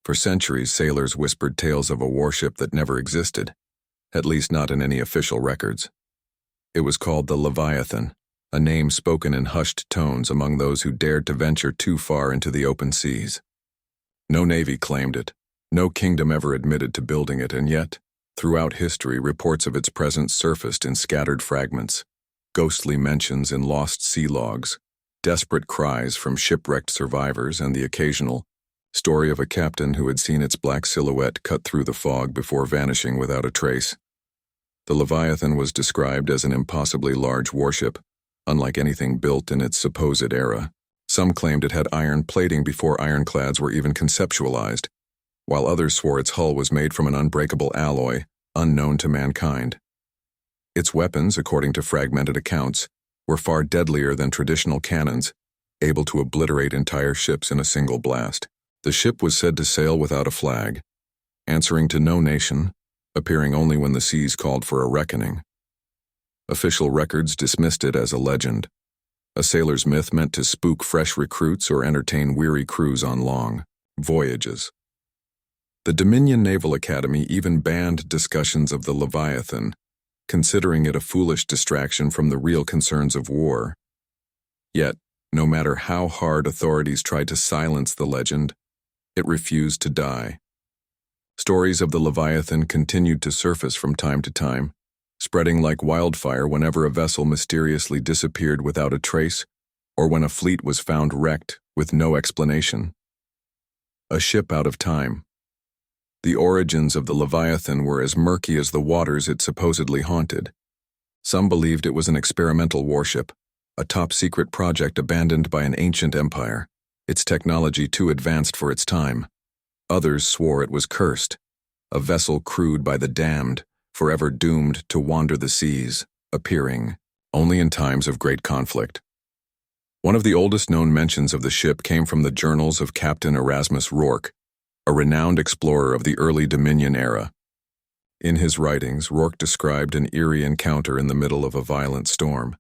For centuries, sailors whispered tales of a warship that never existed, at least not in any official records. It was called the Leviathan, a name spoken in hushed tones among those who dared to venture too far into the open seas. No navy claimed it, no kingdom ever admitted to building it, and yet, throughout history, reports of its presence surfaced in scattered fragments, ghostly mentions in lost sea logs, desperate cries from shipwrecked survivors, and the occasional story of a captain who had seen its black silhouette cut through the fog before vanishing without a trace. The Leviathan was described as an impossibly large warship, unlike anything built in its supposed era. Some claimed it had iron plating before ironclads were even conceptualized, while others swore its hull was made from an unbreakable alloy, unknown to mankind. Its weapons, according to fragmented accounts, were far deadlier than traditional cannons, able to obliterate entire ships in a single blast. The ship was said to sail without a flag, answering to no nation, appearing only when the seas called for a reckoning. Official records dismissed it as a legend, a sailor's myth meant to spook fresh recruits or entertain weary crews on long voyages. The Dominion Naval Academy even banned discussions of the Leviathan, considering it a foolish distraction from the real concerns of war. Yet, no matter how hard authorities tried to silence the legend, it refused to die. Stories of the Leviathan continued to surface from time to time, spreading like wildfire whenever a vessel mysteriously disappeared without a trace, or when a fleet was found wrecked with no explanation. A ship out of time. The origins of the Leviathan were as murky as the waters it supposedly haunted. Some believed it was an experimental warship, a top-secret project abandoned by an ancient empire, its technology too advanced for its time. Others swore it was cursed, a vessel crewed by the damned, forever doomed to wander the seas, appearing only in times of great conflict. One of the oldest known mentions of the ship came from the journals of Captain Erasmus Rourke, a renowned explorer of the early Dominion era. In his writings, Rourke described an eerie encounter in the middle of a violent storm.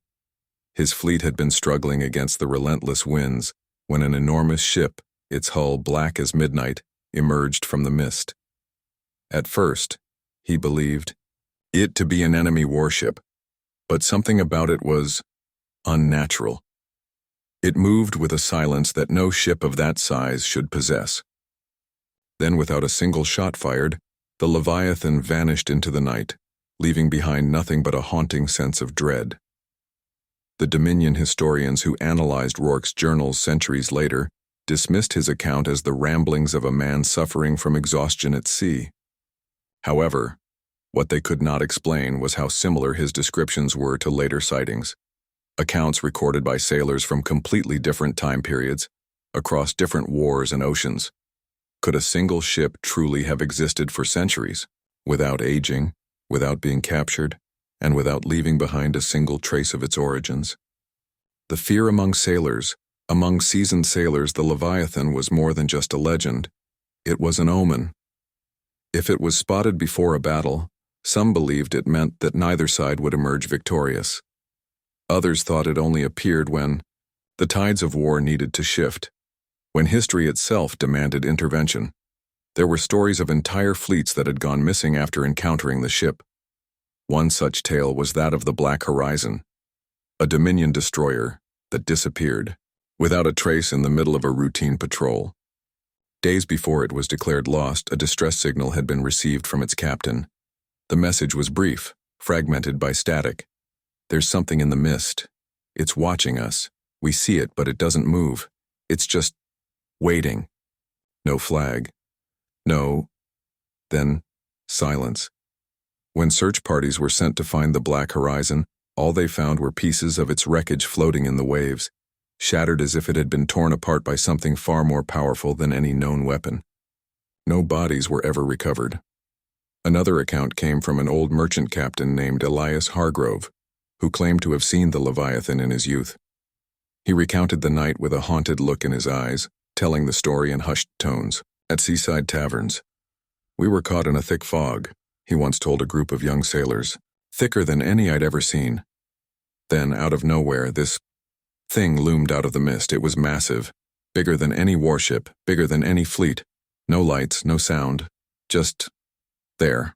His fleet had been struggling against the relentless winds when an enormous ship, its hull black as midnight, emerged from the mist. At first, he believed it to be an enemy warship, but something about it was unnatural. It moved with a silence that no ship of that size should possess. Then, without a single shot fired, the Leviathan vanished into the night, leaving behind nothing but a haunting sense of dread. The Dominion historians who analyzed Rourke's journals centuries later dismissed his account as the ramblings of a man suffering from exhaustion at sea. However, what they could not explain was how similar his descriptions were to later sightings, accounts recorded by sailors from completely different time periods, across different wars and oceans. Could a single ship truly have existed for centuries, without aging, without being captured, and without leaving behind a single trace of its origins? The fear among sailors, among seasoned sailors, the Leviathan was more than just a legend. It was an omen. If it was spotted before a battle, some believed it meant that neither side would emerge victorious. Others thought it only appeared when the tides of war needed to shift, when history itself demanded intervention. There were stories of entire fleets that had gone missing after encountering the ship. One such tale was that of the Black Horizon, a Dominion destroyer that disappeared, without a trace in the middle of a routine patrol. Days before it was declared lost, a distress signal had been received from its captain. The message was brief, fragmented by static. "There's something in the mist. It's watching us. We see it, but it doesn't move. It's just waiting." No flag. No. Then, silence. When search parties were sent to find the Black Horizon, all they found were pieces of its wreckage floating in the waves, shattered as if it had been torn apart by something far more powerful than any known weapon. No bodies were ever recovered. Another account came from an old merchant captain named Elias Hargrove, who claimed to have seen the Leviathan in his youth. He recounted the night with a haunted look in his eyes, telling the story in hushed tones. "At seaside taverns, we were caught in a thick fog," he once told a group of young sailors, "thicker than any I'd ever seen. Then, out of nowhere, this thing loomed out of the mist. It was massive, bigger than any warship, bigger than any fleet. No lights, no sound. Just there.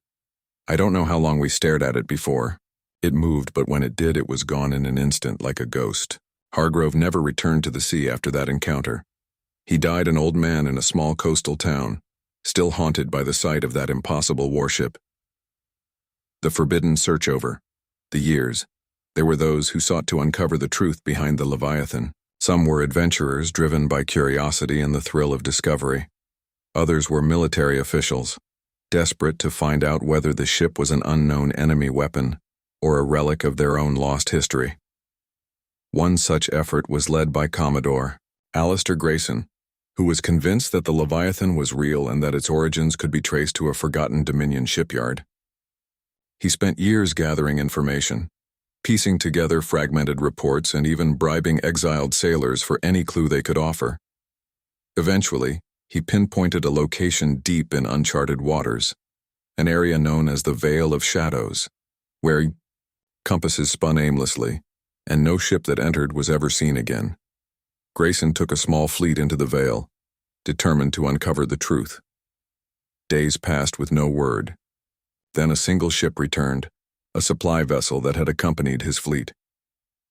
I don't know how long we stared at it before. It moved, but when it did, it was gone in an instant like a ghost. Hargrove never returned to the sea after that encounter. He died an old man in a small coastal town, still haunted by the sight of that impossible warship. The forbidden search over. The years. There were those who sought to uncover the truth behind the Leviathan. Some were adventurers driven by curiosity and the thrill of discovery. Others were military officials, desperate to find out whether the ship was an unknown enemy weapon or a relic of their own lost history. One such effort was led by Commodore Alistair Grayson, who was convinced that the Leviathan was real and that its origins could be traced to a forgotten Dominion shipyard. He spent years gathering information, piecing together fragmented reports and even bribing exiled sailors for any clue they could offer. Eventually, he pinpointed a location deep in uncharted waters, an area known as the Veil of Shadows, where compasses spun aimlessly, and no ship that entered was ever seen again. Grayson took a small fleet into the Veil, determined to uncover the truth. Days passed with no word. Then a single ship returned, a supply vessel that had accompanied his fleet.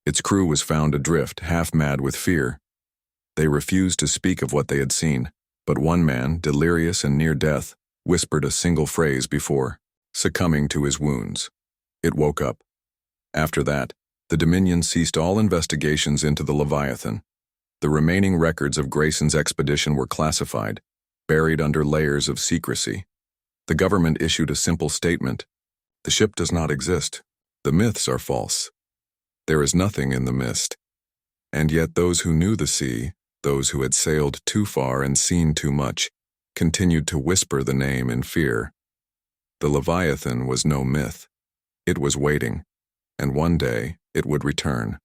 Its crew was found adrift, half mad with fear. They refused to speak of what they had seen, but one man, delirious and near death, whispered a single phrase before succumbing to his wounds. It woke up. After that, the Dominion ceased all investigations into the Leviathan. The remaining records of Grayson's expedition were classified, buried under layers of secrecy. The government issued a simple statement: the ship does not exist. The myths are false. There is nothing in the mist. And yet those who knew the sea, those who had sailed too far and seen too much, continued to whisper the name in fear. The Leviathan was no myth. It was waiting, and one day it would return.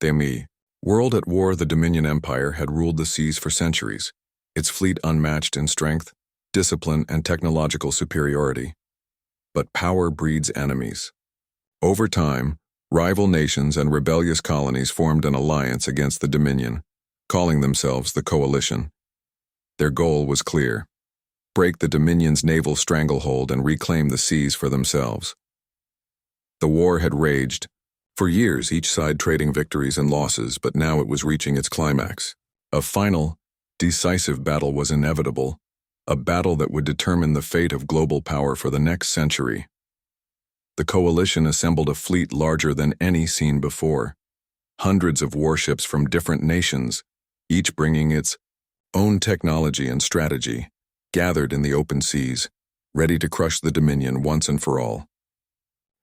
Demi, world at war, the Dominion Empire had ruled the seas for centuries, its fleet unmatched in strength, discipline, and technological superiority. But power breeds enemies. Over time, rival nations and rebellious colonies formed an alliance against the Dominion, calling themselves the Coalition. Their goal was clear: break the Dominion's naval stranglehold and reclaim the seas for themselves. The war had raged, for years each side trading victories and losses, but now it was reaching its climax. A final, decisive battle was inevitable, a battle that would determine the fate of global power for the next century. The Coalition assembled a fleet larger than any seen before. Hundreds of warships from different nations, each bringing its own technology and strategy, gathered in the open seas, ready to crush the Dominion once and for all.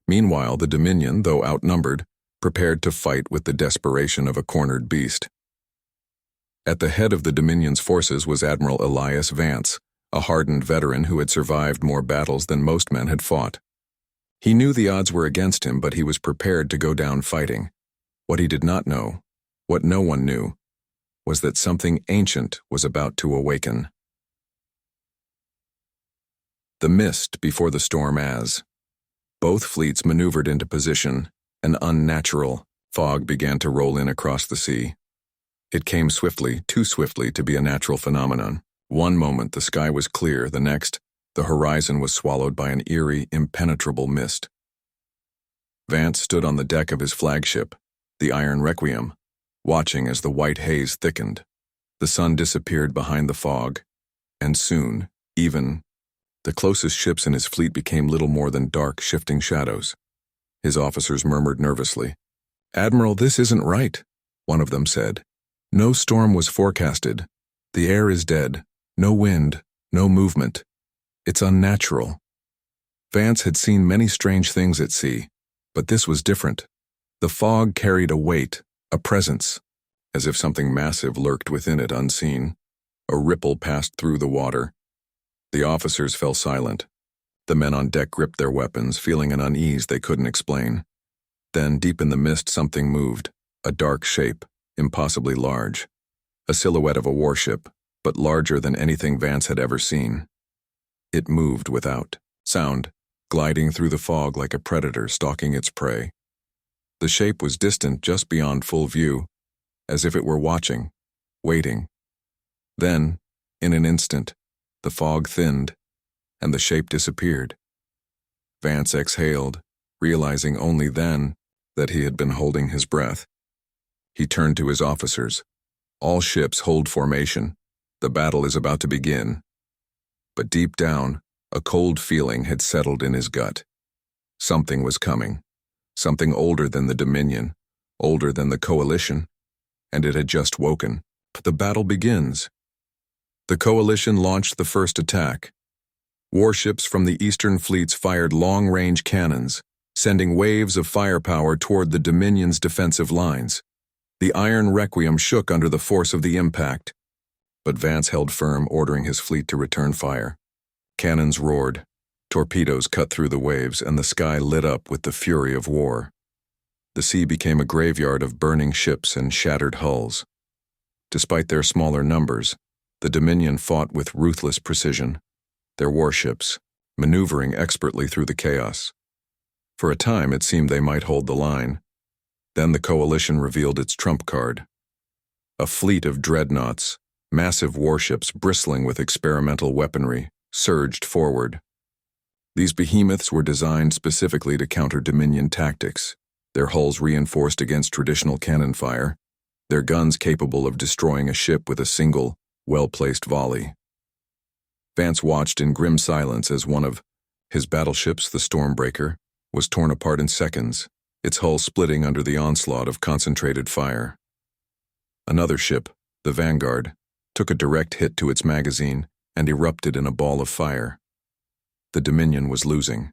Meanwhile, the Dominion, though outnumbered, prepared to fight with the desperation of a cornered beast. At the head of the Dominion's forces was Admiral Elias Vance, a hardened veteran who had survived more battles than most men had fought. He knew the odds were against him, but he was prepared to go down fighting. What he did not know, what no one knew, was that something ancient was about to awaken. The mist before the storm as. Both fleets maneuvered into position. An unnatural fog began to roll in across the sea. It came swiftly, too swiftly to be a natural phenomenon. One moment the sky was clear, the next, the horizon was swallowed by an eerie, impenetrable mist. Vance stood on the deck of his flagship, the Iron Requiem, watching as the white haze thickened. The sun disappeared behind the fog, and soon, even, the closest ships in his fleet became little more than dark, shifting shadows. His officers murmured nervously. "Admiral, this isn't right," one of them said. "No storm was forecasted. The air is dead. No wind, no movement. It's unnatural." Vance had seen many strange things at sea, but this was different. The fog carried a weight, a presence, as if something massive lurked within it unseen. A ripple passed through the water. The officers fell silent. The men on deck gripped their weapons, feeling an unease they couldn't explain. Then, deep in the mist, something moved, a dark shape, impossibly large. A silhouette of a warship, but larger than anything Vance had ever seen. It moved without sound, gliding through the fog like a predator stalking its prey. The shape was distant just beyond full view, as if it were watching, waiting. Then, in an instant, The fog thinned, and the shape disappeared. Vance exhaled, realizing only then that he had been holding his breath. He turned to his officers. All ships hold formation. The battle is about to begin. But deep down, a cold feeling had settled in his gut. Something was coming. Something older than the Dominion, older than the Coalition, and it had just woken. The battle begins. The Coalition launched the first attack. Warships from the Eastern fleets fired long-range cannons, sending waves of firepower toward the Dominion's defensive lines. The Iron Requiem shook under the force of the impact, but Vance held firm, ordering his fleet to return fire. Cannons roared, torpedoes cut through the waves, and the sky lit up with the fury of war. The sea became a graveyard of burning ships and shattered hulls. Despite their smaller numbers, the Dominion fought with ruthless precision, their warships maneuvering expertly through the chaos. For a time, it seemed they might hold the line. Then the Coalition revealed its trump card. A fleet of dreadnoughts, massive warships bristling with experimental weaponry, surged forward. These behemoths were designed specifically to counter Dominion tactics, their hulls reinforced against traditional cannon fire, their guns capable of destroying a ship with a single, well-placed volley. Vance watched in grim silence as one of his battleships, the Stormbreaker, was torn apart in seconds, its hull splitting under the onslaught of concentrated fire. Another ship, the Vanguard, took a direct hit to its magazine and erupted in a ball of fire. The Dominion was losing.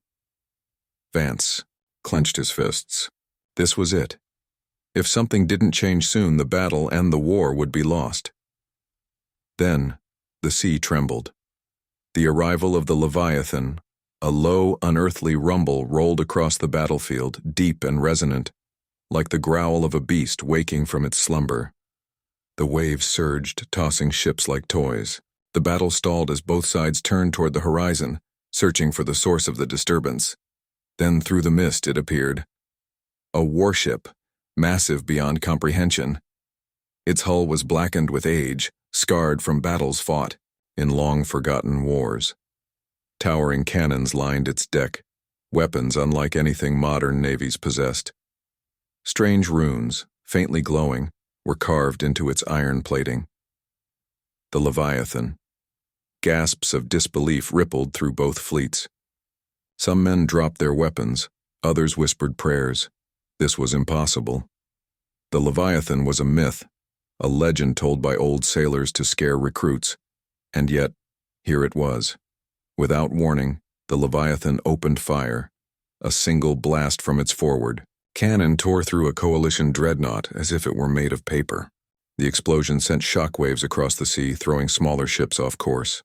Vance clenched his fists. This was it. If something didn't change soon, the battle and the war would be lost. Then, the sea trembled. The arrival of the Leviathan, a low, unearthly rumble rolled across the battlefield, deep and resonant, like the growl of a beast waking from its slumber. The waves surged, tossing ships like toys. The battle stalled as both sides turned toward the horizon, searching for the source of the disturbance. Then through the mist it appeared. A warship, massive beyond comprehension. Its hull was blackened with age, scarred from battles fought in long-forgotten wars. Towering cannons lined its deck, weapons unlike anything modern navies possessed. Strange runes, faintly glowing, were carved into its iron plating. The Leviathan. Gasps of disbelief rippled through both fleets. Some men dropped their weapons, others whispered prayers. This was impossible. The Leviathan was a myth, a legend told by old sailors to scare recruits. And yet, here it was. Without warning, the Leviathan opened fire. A single blast from its forward cannon tore through a Coalition dreadnought as if it were made of paper. The explosion sent shockwaves across the sea, throwing smaller ships off course.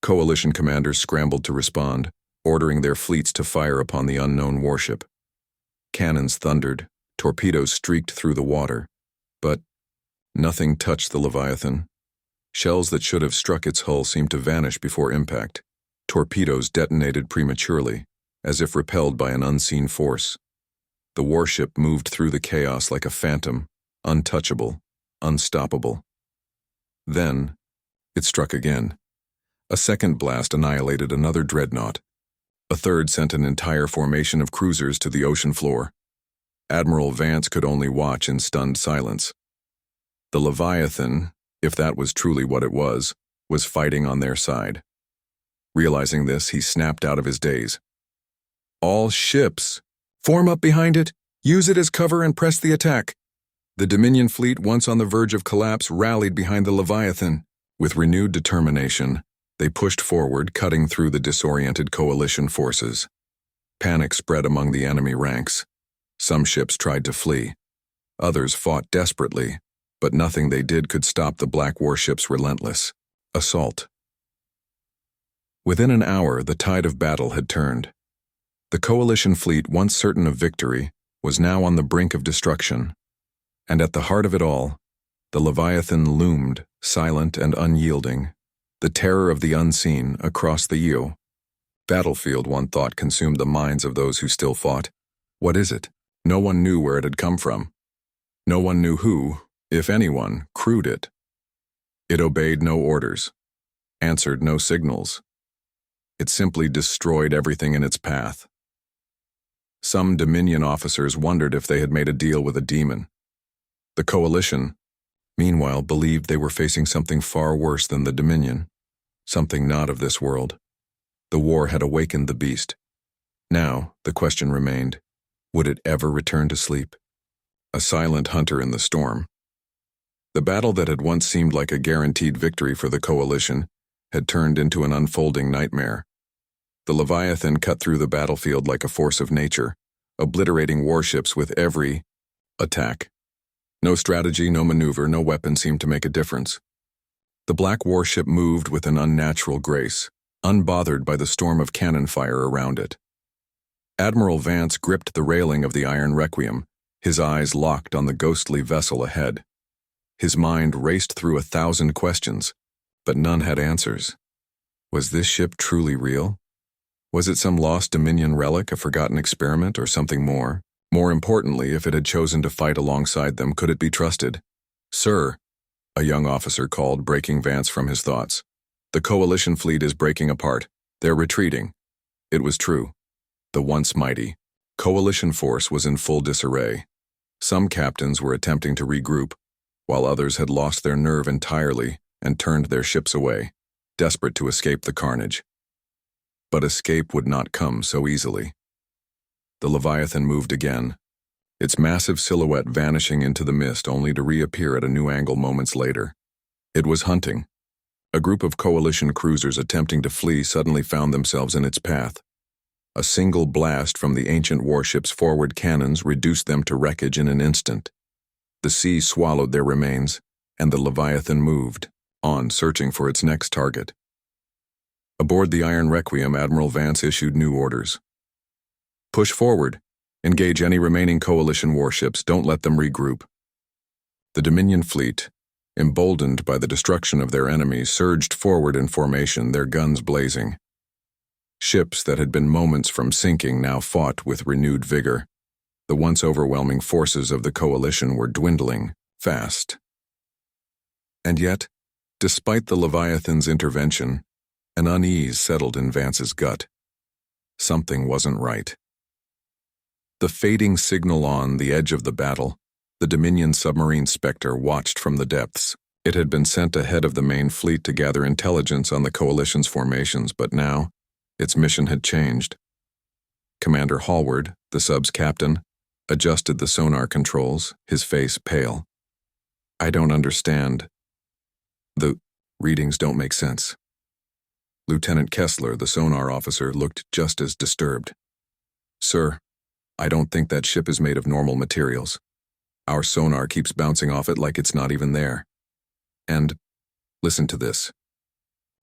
Coalition commanders scrambled to respond, ordering their fleets to fire upon the unknown warship. Cannons thundered, torpedoes streaked through the water, but nothing touched the Leviathan. Shells that should have struck its hull seemed to vanish before impact. Torpedoes detonated prematurely, as if repelled by an unseen force. The warship moved through the chaos like a phantom, untouchable, unstoppable. Then, it struck again. A second blast annihilated another dreadnought. A third sent an entire formation of cruisers to the ocean floor. Admiral Vance could only watch in stunned silence. The Leviathan, if that was truly what it was fighting on their side. Realizing this, he snapped out of his daze. All ships, form up behind it, use it as cover and press the attack. The Dominion fleet, once on the verge of collapse, rallied behind the Leviathan. With renewed determination, they pushed forward, cutting through the disoriented Coalition forces. Panic spread among the enemy ranks. Some ships tried to flee. Others fought desperately, but nothing they did could stop the black warship's relentless assault. Within an hour, the tide of battle had turned. The Coalition fleet, once certain of victory, was now on the brink of destruction. And at the heart of it all, the Leviathan loomed, silent and unyielding, the terror of the unseen across the Io. Battlefield, one thought, consumed the minds of those who still fought. What is it? No one knew where it had come from. No one knew who, if anyone, crewed it. It obeyed no orders. answered no signals. It simply destroyed everything in its path. Some Dominion officers wondered if they had made a deal with a demon. The Coalition, meanwhile, believed they were facing something far worse than the Dominion, something not of this world. The war had awakened the beast. Now, the question remained, would it ever return to sleep? A silent hunter in the storm. The battle that had once seemed like a guaranteed victory for the Coalition had turned into an unfolding nightmare. The Leviathan cut through the battlefield like a force of nature, obliterating warships with every attack. No strategy, no maneuver, no weapon seemed to make a difference. The black warship moved with an unnatural grace, unbothered by the storm of cannon fire around it. Admiral Vance gripped the railing of the Iron Requiem, his eyes locked on the ghostly vessel ahead. His mind raced through 1,000 questions, but none had answers. Was this ship truly real? Was it some lost Dominion relic, a forgotten experiment, or something more? More importantly, if it had chosen to fight alongside them, could it be trusted? "Sir," a young officer called, breaking Vance from his thoughts. "The Coalition fleet is breaking apart. They're retreating." It was true. The once mighty Coalition force was in full disarray. Some captains were attempting to regroup, while others had lost their nerve entirely and turned their ships away, desperate to escape the carnage. But escape would not come so easily. The Leviathan moved again, its massive silhouette vanishing into the mist only to reappear at a new angle moments later. It was hunting. A group of Coalition cruisers attempting to flee suddenly found themselves in its path. A single blast from the ancient warship's forward cannons reduced them to wreckage in an instant. The sea swallowed their remains, and the Leviathan moved on, searching for its next target. Aboard the Iron Requiem, Admiral Vance issued new orders. "Push forward. Engage any remaining Coalition warships. Don't let them regroup." The Dominion fleet, emboldened by the destruction of their enemies, surged forward in formation, their guns blazing. Ships that had been moments from sinking now fought with renewed vigor. The once overwhelming forces of the Coalition were dwindling fast. And yet, despite the Leviathan's intervention, an unease settled in Vance's gut. Something wasn't right. The fading signal on the edge of the battle, the Dominion submarine Spectre watched from the depths. It had been sent ahead of the main fleet to gather intelligence on the Coalition's formations, but now, its mission had changed. Commander Hallward, the sub's captain, adjusted the sonar controls, his face pale. "I don't understand. The readings don't make sense." Lieutenant Kessler, the sonar officer, looked just as disturbed. "Sir, I don't think that ship is made of normal materials. Our sonar keeps bouncing off it like it's not even there. And, listen to this."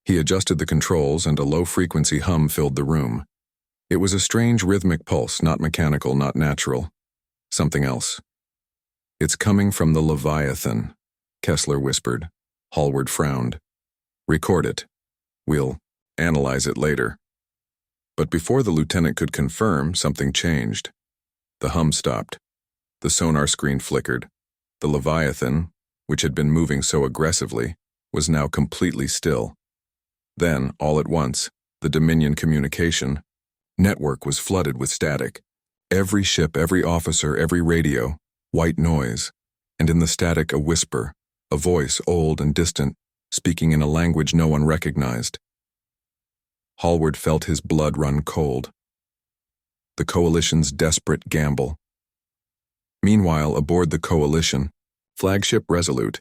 He adjusted the controls and a low-frequency hum filled the room. It was a strange rhythmic pulse, not mechanical, not natural. Something else. "It's coming from the Leviathan," Kessler whispered. Hallward frowned. "Record it. We'll analyze it later." But before the lieutenant could confirm, something changed. The hum stopped. The sonar screen flickered. The Leviathan, which had been moving so aggressively, was now completely still. Then, all at once, the Dominion communication network was flooded with static. Every ship, every officer, every radio, white noise, and in the static a whisper, a voice old and distant, speaking in a language no one recognized. Hallward felt his blood run cold. The Coalition's desperate gamble. Meanwhile, aboard the Coalition, flagship Resolute,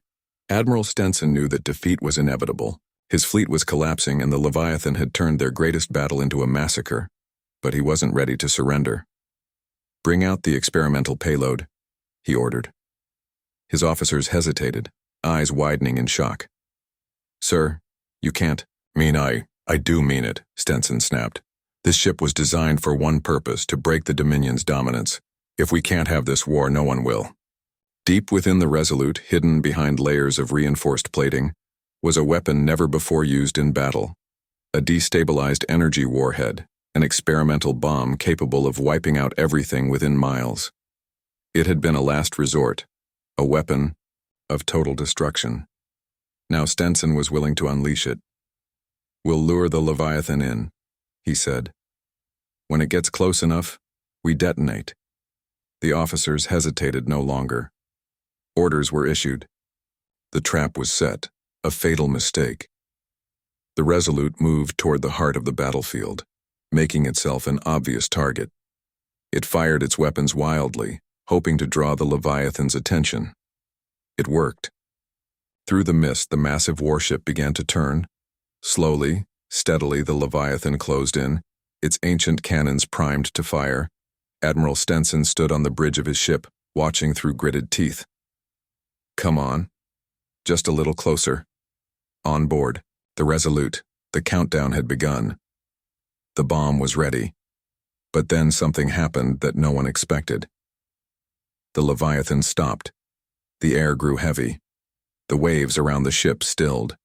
Admiral Stenson knew that defeat was inevitable. His fleet was collapsing and the Leviathan had turned their greatest battle into a massacre, but he wasn't ready to surrender. "Bring out the experimental payload," he ordered. His officers hesitated, eyes widening in shock. "Sir, you can't." I do mean it," Stenson snapped. "This ship was designed for one purpose, to break the Dominion's dominance. If we can't have this war, no one will." Deep within the Resolute, hidden behind layers of reinforced plating, was a weapon never before used in battle. A destabilized energy warhead, an experimental bomb capable of wiping out everything within miles. It had been a last resort, a weapon of total destruction. Now Stenson was willing to unleash it. "We'll lure the Leviathan in," he said. "When it gets close enough, we detonate." The officers hesitated no longer. Orders were issued. The trap was set, a fatal mistake. The Resolute moved toward the heart of the battlefield, making itself an obvious target. It fired its weapons wildly, hoping to draw the Leviathan's attention. It worked. Through the mist, the massive warship began to turn. Slowly, steadily, the Leviathan closed in, its ancient cannons primed to fire. Admiral Stenson stood on the bridge of his ship, watching through gritted teeth. "Come on. Just a little closer." On board, the Resolute, the countdown had begun. The bomb was ready. But then something happened that no one expected. The Leviathan stopped. The air grew heavy. The waves around the ship stilled.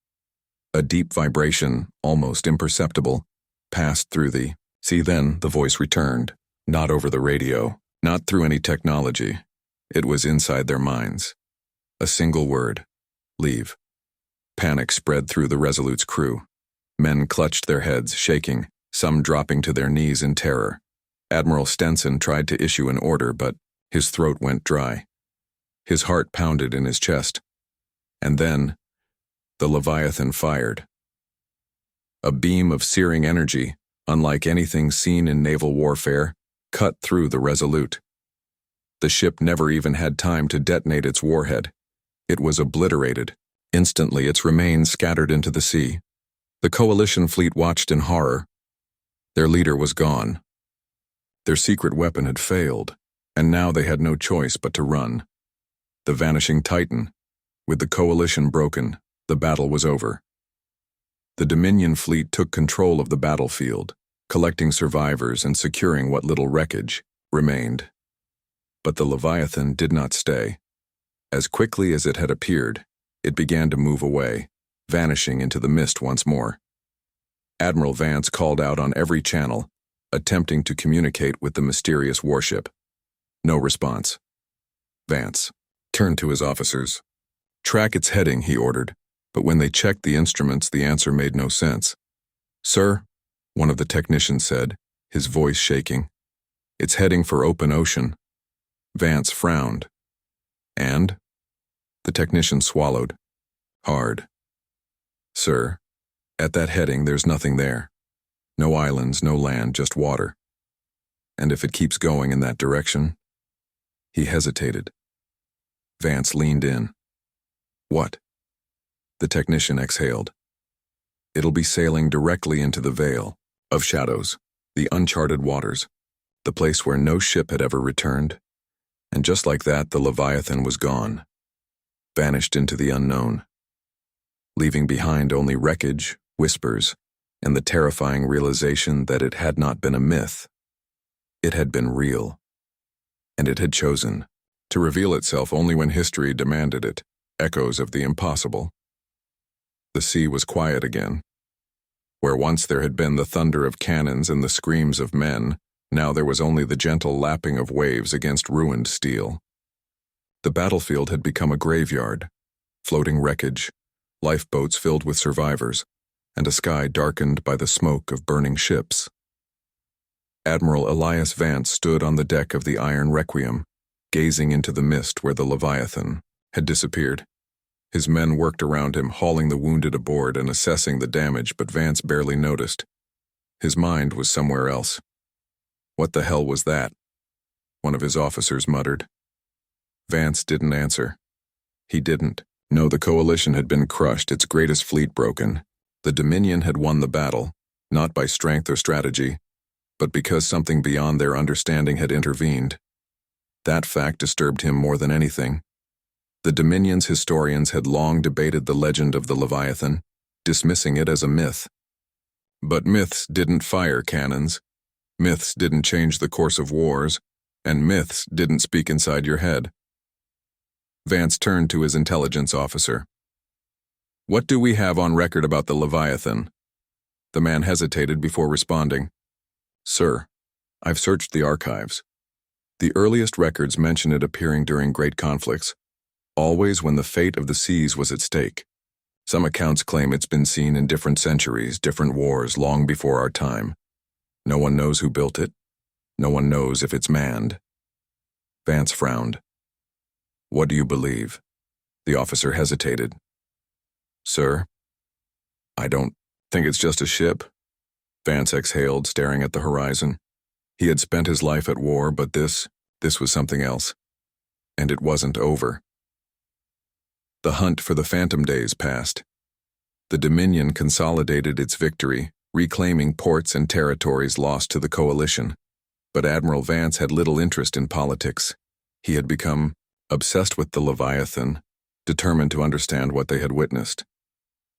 A deep vibration, almost imperceptible, passed through the... Then the voice returned, not over the radio, not through any technology. It was inside their minds. A single word: leave. Panic spread through the Resolute's crew. Men clutched their heads, shaking, some dropping to their knees in terror. Admiral Stenson tried to issue an order, but his throat went dry. His heart pounded in his chest. And then, the Leviathan fired. A beam of searing energy, unlike anything seen in naval warfare, cut through the Resolute. The ship never even had time to detonate its warhead. It was obliterated. Instantly, its remains scattered into the sea. The Coalition fleet watched in horror. Their leader was gone. Their secret weapon had failed, and now they had no choice but to run. The vanishing Titan. With the Coalition broken, the battle was over. The Dominion fleet took control of the battlefield, collecting survivors and securing what little wreckage remained. But the Leviathan did not stay. As quickly as it had appeared, it began to move away, vanishing into the mist once more. Admiral Vance called out on every channel, attempting to communicate with the mysterious warship. No response. Vance turned to his officers. "Track its heading," he ordered, but when they checked the instruments, the answer made no sense. "Sir," one of the technicians said, his voice shaking, "it's heading for open ocean." Vance frowned. "And?" The technician swallowed. Hard. "Sir, at that heading there's nothing there. No islands, no land, just water. And if it keeps going in that direction..." He hesitated. Vance leaned in. "What?" The technician exhaled. "It'll be sailing directly into the veil of shadows, the uncharted waters, the place where no ship had ever returned. And just like that, the Leviathan was gone, vanished into the unknown, leaving behind only wreckage, whispers, and the terrifying realization that it had not been a myth. It had been real. And it had chosen to reveal itself only when history demanded it, echoes of the impossible. The sea was quiet again. Where once there had been the thunder of cannons and the screams of men, now there was only the gentle lapping of waves against ruined steel. The battlefield had become a graveyard, floating wreckage, lifeboats filled with survivors, and a sky darkened by the smoke of burning ships. Admiral Elias Vance stood on the deck of the Iron Requiem, gazing into the mist where the Leviathan had disappeared. His men worked around him, hauling the wounded aboard and assessing the damage, but Vance barely noticed. His mind was somewhere else. "What the hell was that?" one of his officers muttered. Vance didn't answer. He didn't. No, the Coalition had been crushed, its greatest fleet broken. The Dominion had won the battle, not by strength or strategy, but because something beyond their understanding had intervened. That fact disturbed him more than anything. The Dominion's historians had long debated the legend of the Leviathan, dismissing it as a myth. But myths didn't fire cannons. Myths didn't change the course of wars, and myths didn't speak inside your head. Vance turned to his intelligence officer. "What do we have on record about the Leviathan?" The man hesitated before responding. "Sir, I've searched the archives. The earliest records mention it appearing during great conflicts, always when the fate of the seas was at stake. Some accounts claim it's been seen in different centuries, different wars, long before our time. No one knows who built it. No one knows if it's manned. Vance frowned. What do you believe? The officer hesitated. Sir? I don't think it's just a ship. Vance exhaled, staring at the horizon. He had spent his life at war, but this was something else. And it wasn't over. The hunt for the Phantom days passed. The Dominion consolidated its victory, reclaiming ports and territories lost to the Coalition. But Admiral Vance had little interest in politics. He had become obsessed with the Leviathan, determined to understand what they had witnessed.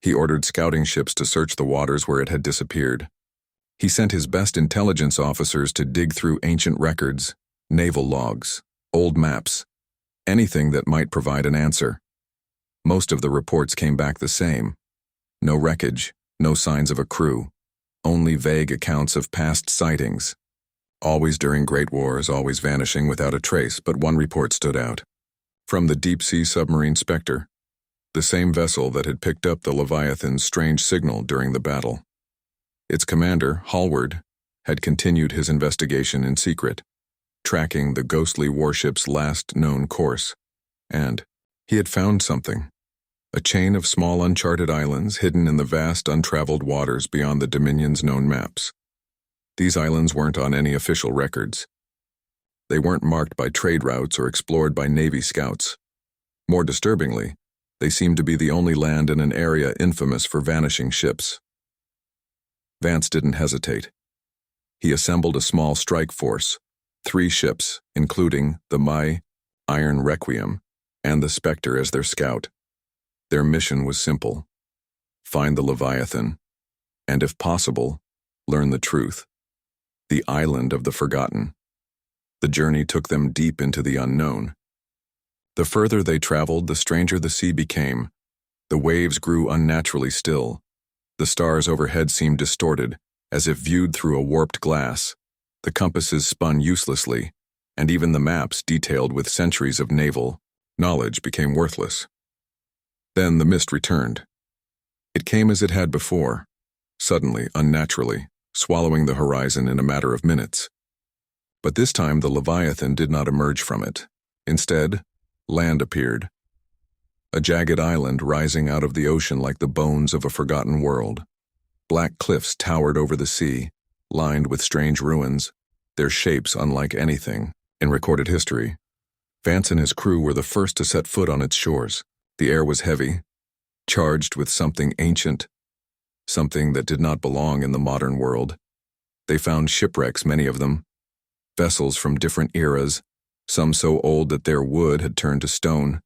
He ordered scouting ships to search the waters where it had disappeared. He sent his best intelligence officers to dig through ancient records, naval logs, old maps, anything that might provide an answer. Most of the reports came back the same. No wreckage, no signs of a crew, only vague accounts of past sightings. Always during Great Wars, always vanishing without a trace, but one report stood out. From the deep-sea submarine Spectre, the same vessel that had picked up the Leviathan's strange signal during the battle. Its commander, Hallward, had continued his investigation in secret, tracking the ghostly warship's last known course. And he had found something. A chain of small uncharted islands hidden in the vast untraveled waters beyond the Dominion's known maps. These islands weren't on any official records. They weren't marked by trade routes or explored by Navy scouts. More disturbingly, they seemed to be the only land in an area infamous for vanishing ships. Vance didn't hesitate. He assembled a small strike force, 3 ships, including the Mai, Iron Requiem, and the Spectre as their scout. Their mission was simple: find the Leviathan, and if possible, learn the truth. The island of the forgotten. The journey took them deep into the unknown. The further they traveled, the stranger the sea became. The waves grew unnaturally still. The stars overhead seemed distorted, as if viewed through a warped glass. The compasses spun uselessly, and even the maps detailed with centuries of naval knowledge became worthless. Then the mist returned. It came as it had before, suddenly, unnaturally, swallowing the horizon in a matter of minutes. But this time the Leviathan did not emerge from it. Instead, land appeared. A jagged island rising out of the ocean like the bones of a forgotten world. Black cliffs towered over the sea, lined with strange ruins, their shapes unlike anything in recorded history. Vance and his crew were the first to set foot on its shores. The air was heavy, charged with something ancient, something that did not belong in the modern world. They found shipwrecks, many of them, vessels from different eras, some so old that their wood had turned to stone.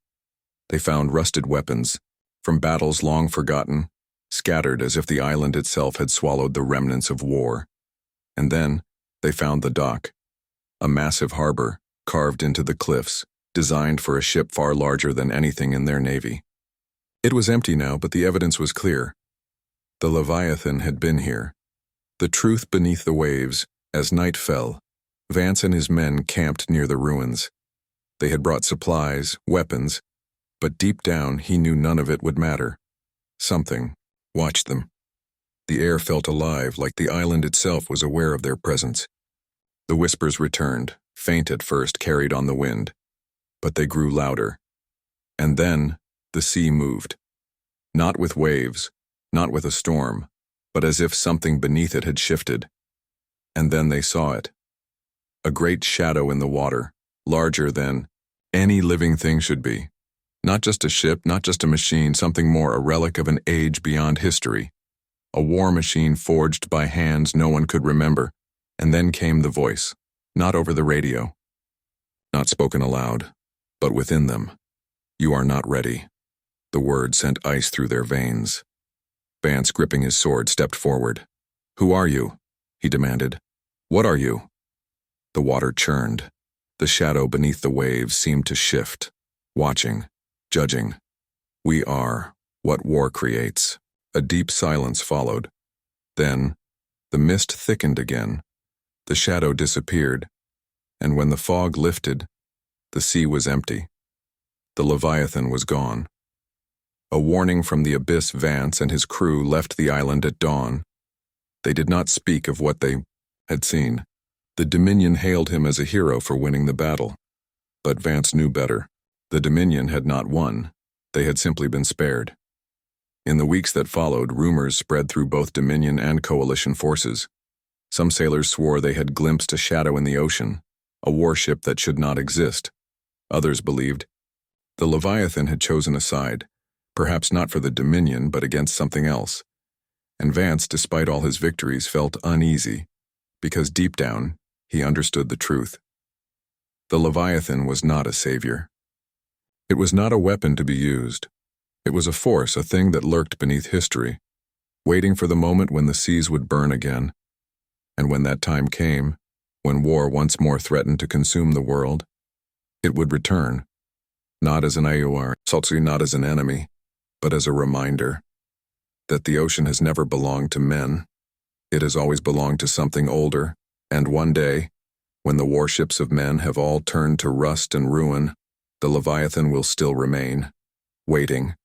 They found rusted weapons, from battles long forgotten, scattered as if the island itself had swallowed the remnants of war. And then they found the dock, a massive harbor carved into the cliffs, designed for a ship far larger than anything in their navy. It was empty now, but the evidence was clear. The Leviathan had been here. The truth beneath the waves. As night fell, Vance and his men camped near the ruins. They had brought supplies, weapons, but deep down he knew none of it would matter. Something watched them. The air felt alive, like the island itself was aware of their presence. The whispers returned, faint at first, carried on the wind. But they grew louder. And then the sea moved. Not with waves, not with a storm, but as if something beneath it had shifted. And then they saw it. A great shadow in the water, larger than any living thing should be. Not just a ship, not just a machine, something more, a relic of an age beyond history. A war machine forged by hands no one could remember. And then came the voice, not over the radio, not spoken aloud, but within them. You are not ready. The word sent ice through their veins. Vance, gripping his sword, stepped forward. Who are you? He demanded. What are you? The water churned. The shadow beneath the waves seemed to shift, watching, judging. We are what war creates. A deep silence followed. Then, the mist thickened again. The shadow disappeared, and when the fog lifted, the sea was empty. The Leviathan was gone. A warning from the abyss. Vance and his crew left the island at dawn. They did not speak of what they had seen. The Dominion hailed him as a hero for winning the battle. But Vance knew better. The Dominion had not won. They had simply been spared. In the weeks that followed, rumors spread through both Dominion and Coalition forces. Some sailors swore they had glimpsed a shadow in the ocean, a warship that should not exist. Others believed the Leviathan had chosen a side, perhaps not for the Dominion but against something else. And Vance, despite all his victories, felt uneasy, because deep down, he understood the truth. The Leviathan was not a savior. It was not a weapon to be used. It was a force, a thing that lurked beneath history, waiting for the moment when the seas would burn again. And when that time came, when war once more threatened to consume the world, it would return, not as an AUR, certainly not as an enemy, but as a reminder that the ocean has never belonged to men. It has always belonged to something older, and one day, when the warships of men have all turned to rust and ruin, the Leviathan will still remain, waiting,